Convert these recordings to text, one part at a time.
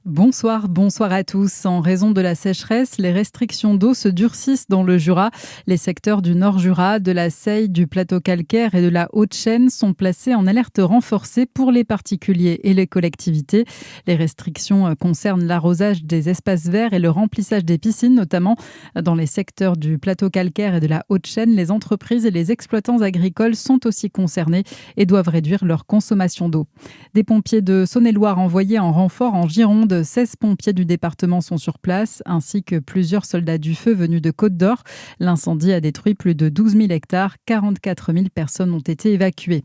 Bonsoir à tous. En raison de la sécheresse, les restrictions d'eau se durcissent dans le Jura. Les secteurs du Nord Jura, de la Seille, du plateau calcaire et de la Haute-Chaîne sont placés en alerte renforcée pour les particuliers et les collectivités. Les restrictions concernent l'arrosage des espaces verts et le remplissage des piscines, notamment dans les secteurs du plateau calcaire et de la Haute-Chaîne. Les entreprises et les exploitants agricoles sont aussi concernés et doivent réduire leur consommation d'eau. Des pompiers de Saône-et-Loire envoyés en renfort en Gironde. 16 pompiers du département sont sur place, ainsi que plusieurs soldats du feu venus de Côte-d'Or. L'incendie a détruit plus de 12 000 hectares. 44 000 personnes ont été évacuées.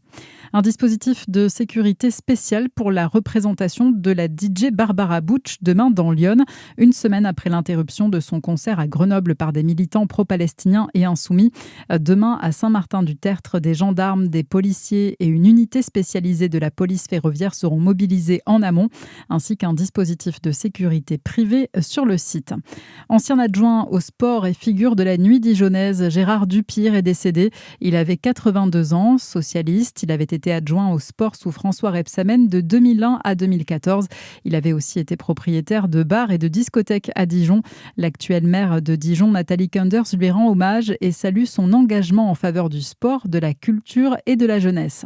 Un dispositif de sécurité spécial pour la représentation de la DJ Barbara Butch demain dans Lyon, une semaine après l'interruption de son concert à Grenoble par des militants pro-palestiniens et insoumis. Demain, à Saint-Martin-du-Tertre, des gendarmes, des policiers et une unité spécialisée de la police ferroviaire seront mobilisés en amont, ainsi qu'un dispositif de sécurité privé sur le site. Ancien adjoint au sport et figure de la nuit dijonnaise, Gérard Dupire est décédé. Il avait 82 ans, socialiste. Il avait été adjoint au sport sous François Rebsamen de 2001 à 2014. Il avait aussi été propriétaire de bars et de discothèques à Dijon. L'actuelle maire de Dijon, Nathalie Kunders, lui rend hommage et salue son engagement en faveur du sport, de la culture et de la jeunesse.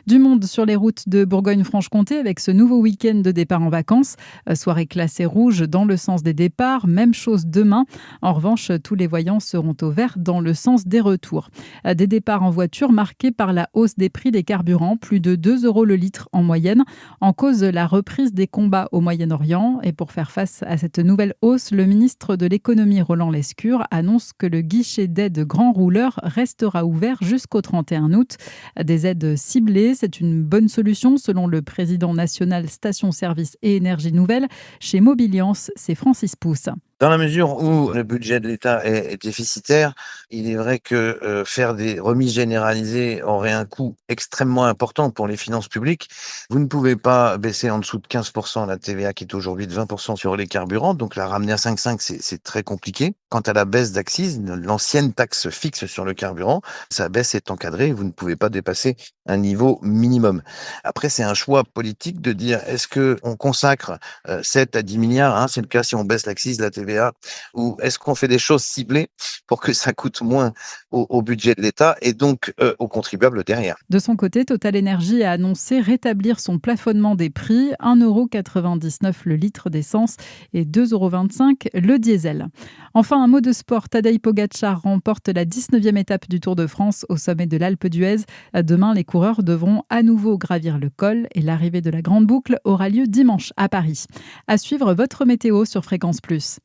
Du monde sur les routes de Bourgogne-Franche-Comté avec ce nouveau week-end de départ en vacances. Soirée classée rouge dans le sens des départs, même chose demain. En revanche, tous les voyants seront au vert dans le sens des retours. Des départs en voiture marqués par la hausse des prix des carburants, plus de 2 € le litre en moyenne, en cause la reprise des combats au Moyen-Orient. Et pour faire face à cette nouvelle hausse, le ministre de l'économie Roland Lescure annonce que le guichet d'aide grand rouleur restera ouvert jusqu'au 31 août. Des aides ciblées, c'est une bonne solution selon le président national Station Service et Énergie Nouvelle. Chez Mobiliance, c'est Francis Pousse. Dans la mesure où le budget de l'État est déficitaire, il est vrai que faire des remises généralisées aurait un coût extrêmement important pour les finances publiques. Vous ne pouvez pas baisser en dessous de 15% la TVA qui est aujourd'hui de 20% sur les carburants, donc la ramener à 5,5 c'est très compliqué. Quant à la baisse d'accise, l'ancienne taxe fixe sur le carburant, sa baisse est encadrée et vous ne pouvez pas dépasser un niveau minimum. Après, c'est un choix politique de dire est-ce qu'on consacre 7 à 10 milliards, hein, c'est le cas si on baisse l'accise, la TVA, ou est-ce qu'on fait des choses ciblées pour que ça coûte moins au budget de l'État et donc aux contribuables derrière. De son côté, Total Energy a annoncé rétablir son plafonnement des prix, 1,99 € le litre d'essence et 2,25 € le diesel. Enfin, un mot de sport, Tadej Pogačar remporte la 19e étape du Tour de France au sommet de l'Alpe d'Huez. Demain, les coureurs devront à nouveau gravir le col et l'arrivée de la Grande Boucle aura lieu dimanche à Paris. À suivre votre météo sur Fréquence Plus.